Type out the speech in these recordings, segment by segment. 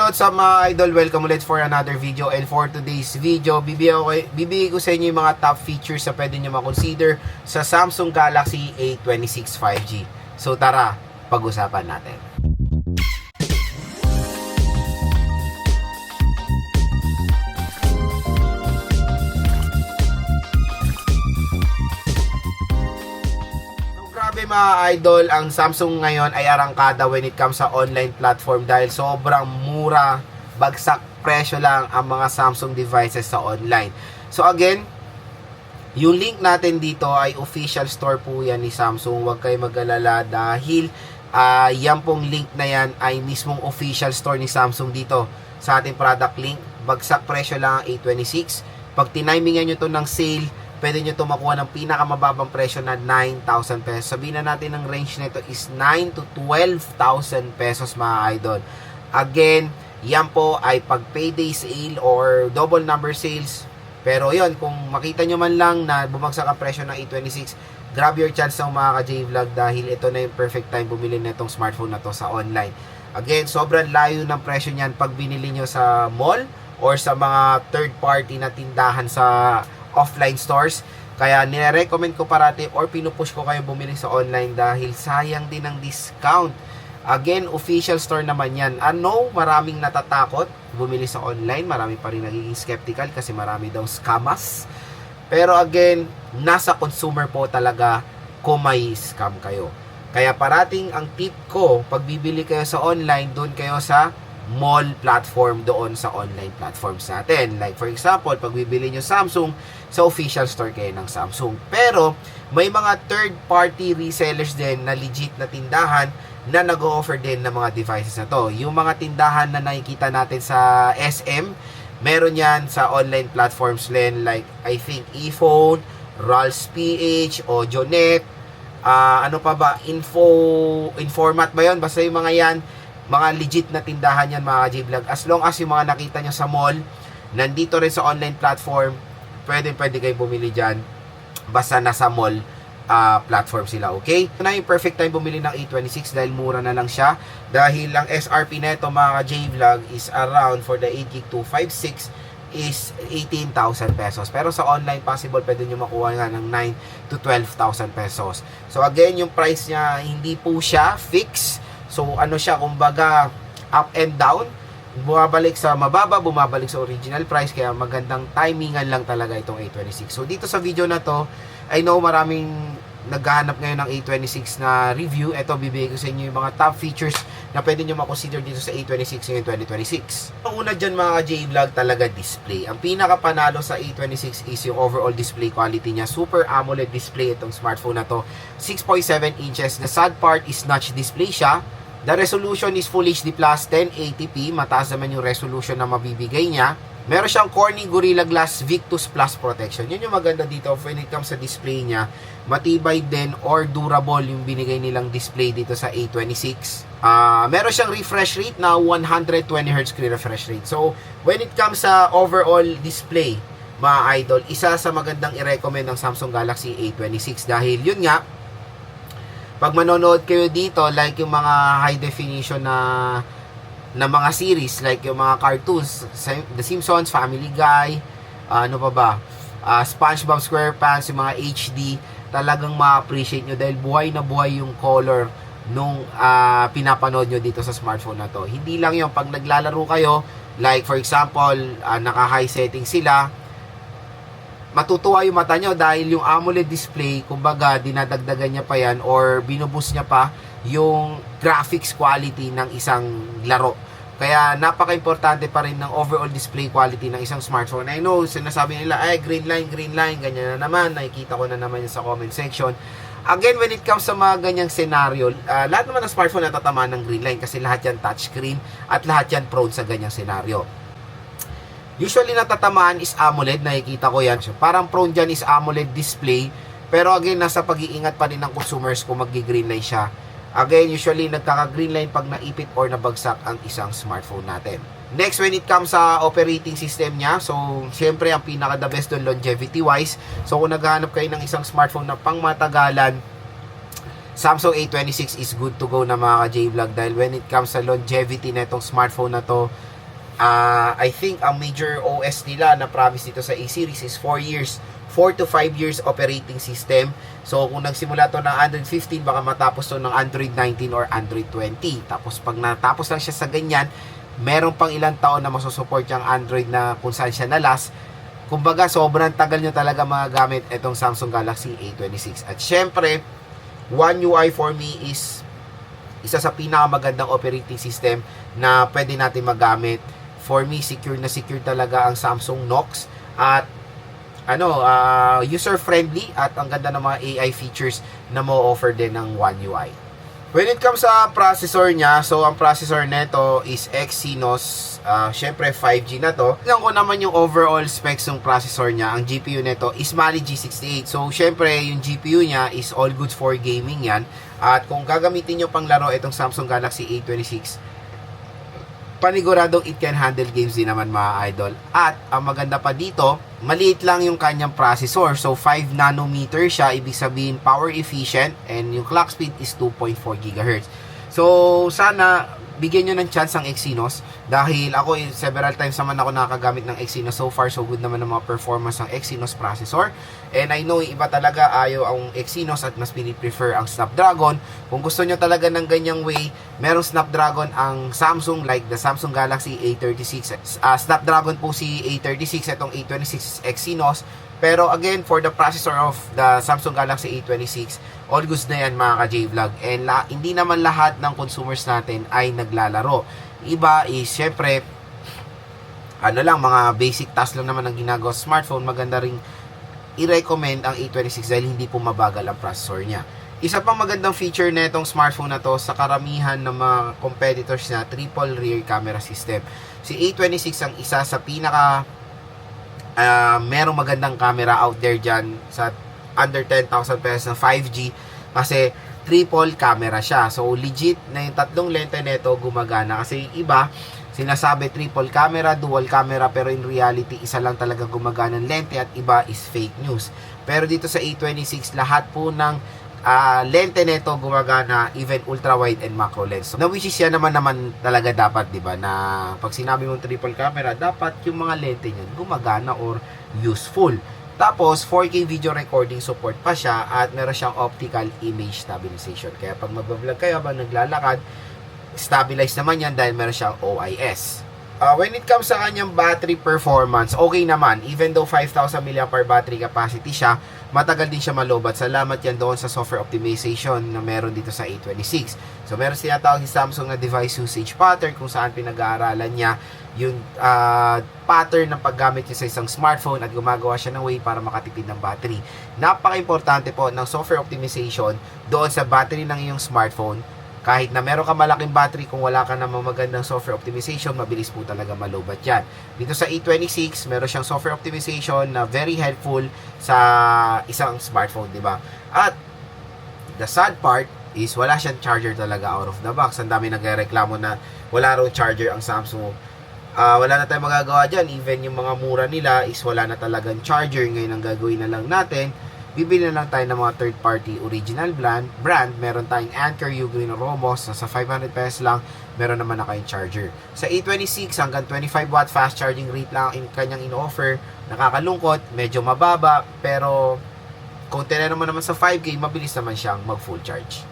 hello sa mga idol, welcome ulit for another video. And for today's video, bibigay ko sa inyo yung mga top features na pwede nyo makonsider sa Samsung Galaxy A26 5G. So tara, pag-usapan natin. Mga idol, ang Samsung ngayon ay arangkada when it comes sa online platform dahil sobrang mura, bagsak presyo lang ang mga Samsung devices sa online. So again, yung link natin dito ay official store po yan ni Samsung. Huwag kayo mag-alala dahil yan pong link na yan ay mismong official store ni Samsung dito sa ating product link. Bagsak presyo lang ang A26. Pag tinimingan nyo to ng sale, pwede nyo ito makuha ng pinakamababang presyo na 9,000 pesos. Sabihin na natin ang range nito is 9 to 12,000 pesos mga idol. Again, yan po ay pag payday sale or double number sales. Pero yon, kung makita nyo man lang na bumagsak ang presyo ng A26, grab your chance ng mga ka-J-Vlog dahil ito na yung perfect time bumili na itong smartphone na to sa online. Again, sobrang layo ng presyo niyan pag binili nyo sa mall or sa mga third party na tindahan sa offline stores. Kaya nire-recommend ko parati or pinupush ko kayo bumili sa online dahil sayang din ang discount. Again, official store naman yan. Ano, maraming natatakot bumili sa online. Marami pa rin nagiging skeptical kasi marami daw scammers. Pero again, nasa consumer po talaga kung may scam kayo. Kaya parating ang tip ko, pag bibili kayo sa online, doon kayo sa mall platform doon sa online platforms natin. Like for example, pag bibili nyo Samsung, sa official store kayo ng Samsung. Pero may mga third party resellers din na legit na tindahan na nag-o-offer din ng mga devices na to. Yung mga tindahan na nakikita natin sa SM, meron yan sa online platforms din like I think ePhone, Ralph's PH, Audionet, ano pa ba, Informat ba yun? Basta yung mga yan, mga legit na tindahan yan mga J-Vlog. As long as yung mga nakita nyo sa mall, nandito rin sa online platform, pwede kayo bumili dyan. Basta nasa mall platform sila, okay? Ito na yung perfect time bumili ng A26 dahil mura na lang siya. Dahil ang SRP neto mga J-Vlog is around for the 8GB 256 is 18,000 pesos. Pero sa online possible pwede nyo makuha nga ng 9 to 12,000 pesos. So again, yung price niya hindi po siya fixed. So ano siya, kumbaga up and down, bumabalik sa mababa, bumabalik sa original price, kaya magandang timingan lang talaga itong A26. So dito sa video na to, I know maraming naghahanap ngayon ng A26 na review. Ito, bibigay ko sa inyo yung mga top features na pwede nyo makonsider dito sa A26 ngayon 2026. Ang una dyan mga J-Vlog talaga display. Ang pinakapanalo sa A26 is yung overall display quality niya. Super AMOLED display itong smartphone na to. 6.7 inches. The sad part is notch display siya. The resolution is Full HD Plus 1080p. Mataas naman yung resolution na mabibigay niya. Meron siyang Corning Gorilla Glass Victus Plus Protection. Yun yung maganda dito when it comes sa display niya. Matibay din or durable yung binigay nilang display dito sa A26. Meron siyang refresh rate na 120Hz screen refresh rate. So, when it comes sa overall display, mga idol, isa sa magandang i-recommend ng Samsung Galaxy A26 dahil yun nga, pag manonood kayo dito, like yung mga high definition na mga series, like yung mga cartoons, The Simpsons, Family Guy, ano pa ba, SpongeBob SquarePants, yung mga HD, talagang ma-appreciate nyo dahil buhay na buhay yung color nung pinapanood nyo dito sa smartphone na to. Hindi lang yung pag naglalaro kayo, like for example, naka-high setting sila, matutuwa yung mata nyo dahil yung AMOLED display, kumbaga dinadagdagan niya pa yan or binuboost niya pa yung graphics quality ng isang laro. Kaya napaka-importante pa rin ng overall display quality ng isang smartphone. I know, sinasabi nila, ay green line, ganyan na naman, nakikita ko na naman yun sa comment section. Again, when it comes sa mga ganyang scenario, lahat naman ng smartphone natatamaan ng green line kasi lahat yan touchscreen at lahat yan prone sa ganyang scenario. Usually natatamaan is AMOLED, nakikita ko yan. So, parang prone dyan is AMOLED display. Pero again, nasa pag-iingat pa rin ng consumers kung mag-green line siya. Again, usually nagkaka-green line pag naipit or nabagsak ang isang smartphone natin. Next, when it comes sa operating system niya, so syempre ang pinaka-the best doon longevity-wise. So kung naghahanap kayo ng isang smartphone na pangmatagalan, Samsung A26 is good to go na mga ka-J-Vlog dahil when it comes sa longevity na itong smartphone na to, I think ang major OS nila na promise dito sa A-series is 4 years. 4 to 5 years operating system. So, kung nagsimula to ng Android 15, baka matapos to ng Android 19 or Android 20. Tapos, pag natapos lang siya sa ganyan, meron pang ilang taon na masusupport yung Android na kung saan siya nalas. Kumbaga, sobrang tagal nyo talaga magagamit itong Samsung Galaxy A26. At syempre, One UI for me is isa sa pinakamagandang operating system na pwede natin magamit. For me, secure na secure talaga ang Samsung Knox. At user-friendly at ang ganda ng mga AI features na mo-offer din ng One UI. When it comes sa processor niya, so ang processor nito is Exynos, syempre 5G na to. Tingnan ko naman yung overall specs ng processor niya. Ang GPU nito is Mali G68. So syempre yung GPU niya is all goods for gaming yan. At kung gagamitin nyo pang laro itong Samsung Galaxy A26, paniguradong it can handle games din naman mga idol. At ang maganda pa dito, maliit lang yung kanyang processor. So 5 nanometer siya, ibig sabihin power efficient, and yung clock speed is 2.4 GHz. So sana bigyan nyo ng chance ang Exynos, dahil ako several times naman ako nakagamit ng Exynos. So far so good naman ng mga performance ng Exynos processor, and I know iba talaga ayaw ang Exynos at mas piniprefer ang Snapdragon. Kung gusto nyo talaga ng ganyang way, merong Snapdragon ang Samsung, like the Samsung Galaxy A36. Snapdragon po si A36, itong A26 Exynos. Pero again, for the processor of the Samsung Galaxy A26, all goods na yan mga ka-J-Vlog. And hindi naman lahat ng consumers natin ay naglalaro. Iba is syempre, mga basic task lang naman ang ginagawa sa smartphone. Maganda ring i-recommend ang A26 dahil hindi po mabagal ang processor niya. Isa pang magandang feature na itong smartphone na to, sa karamihan ng mga competitors na triple rear camera system. Si A26 ang isa sa pinaka merong magandang camera out there dyan sa under 10,000 pesos na 5G, kasi triple camera siya. So legit na yung tatlong lente nito gumagana, kasi iba sinasabi triple camera, dual camera, pero in reality isa lang talaga gumagana ng lente at iba is fake news. Pero dito sa A26, lahat po ng lente nito gumagana, even ultra wide and macro lens. So, na which is yan naman talaga dapat, 'di ba? Na pag sinabi mong triple camera, dapat yung mga lente niyan gumagana or useful. Tapos 4K video recording support pa siya, at meron siyang optical image stabilization. Kaya pag magbablog kayo habang naglalakad, stabilize naman yan dahil meron siyang OIS. When it comes sa kanyang battery performance, okay naman. Even though 5,000 mAh battery capacity siya, matagal din siya malobat. Salamat yan doon sa software optimization na meron dito sa A26. So meron siya tawag si Samsung na device usage pattern, kung saan pinag-aaralan niya yung pattern ng paggamit niya sa isang smartphone at gumagawa siya ng way para makatipid ng battery. Napaka-importante po ng software optimization doon sa battery ng iyong smartphone. Kahit na meron ka malaking battery, kung wala ka namang magandang software optimization, mabilis po talaga malobat yan. Dito sa A26, meron siyang software optimization na very helpful sa isang smartphone, di ba? At the sad part is wala siyang charger talaga out of the box. Ang dami nagreklamo na wala raw charger ang Samsung. Wala na tayong magagawa dyan. Even yung mga mura nila is wala na talagang charger. Ngayon ang gagawin na lang natin, bibili na lang tayo ng mga third party original brand. Meron tayong Anker, Ugreen, Romos, sa 500 pesos lang, meron naman na kayong charger. Sa A26, hanggang 25 watt fast charging rate lang ang kanyang in-offer. Nakakalungkot, medyo mababa, pero kung tinanong mo naman sa 5K, mabilis naman siyang mag full charge.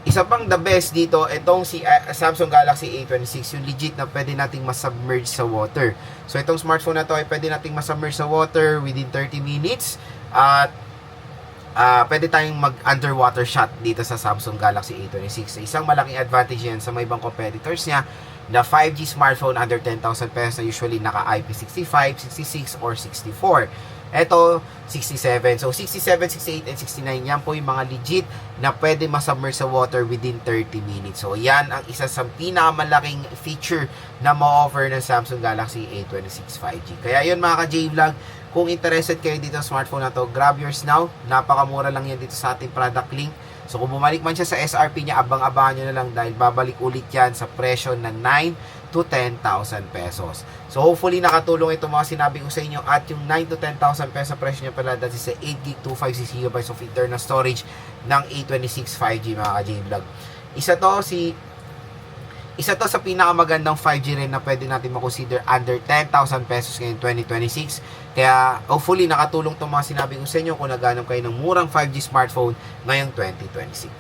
Isa pang the best dito, itong si Samsung Galaxy A26, yung legit na pwede nating masubmerge sa water. So itong smartphone na to ay pwede nating masubmerge sa water within 30 minutes. At pwede tayong mag-underwater shot dito sa Samsung Galaxy A26. Isang malaking advantage yan sa mga ibang competitors niya na 5G smartphone under 10,000 pesos na usually naka IP65, 66, or 64. Ito, 67. So, 67, 68, and 69, yan po yung mga legit na pwede masubmerge sa water within 30 minutes. So, yan ang isa sa pinakamalaking feature na ma-offer ng Samsung Galaxy A26 5G. Kaya yun mga ka-J-Vlog, kung interested kayo dito sa smartphone na to, grab yours now. Napakamura lang yan dito sa ating product link. So, kung bumalik man siya sa SRP niya, abang-abangan nyo na lang dahil babalik ulit yan sa presyo na 9 to 10,000 pesos. So, hopefully nakatulong itong mga sinabi ko sa inyo, at yung 9 to 10,000 pesos presyo niya pala, that is sa 8GB, 256GB of internal storage ng A26 5G mga ka-J-Vlog. Isa to si Isa to sa pinakamagandang 5G rin na pwede natin makonsider under 10,000 pesos ngayon 2026. Kaya hopefully nakatulong itong mga sinabi ko sa inyo kung naghanap kayo ng murang 5G smartphone ngayong 2026.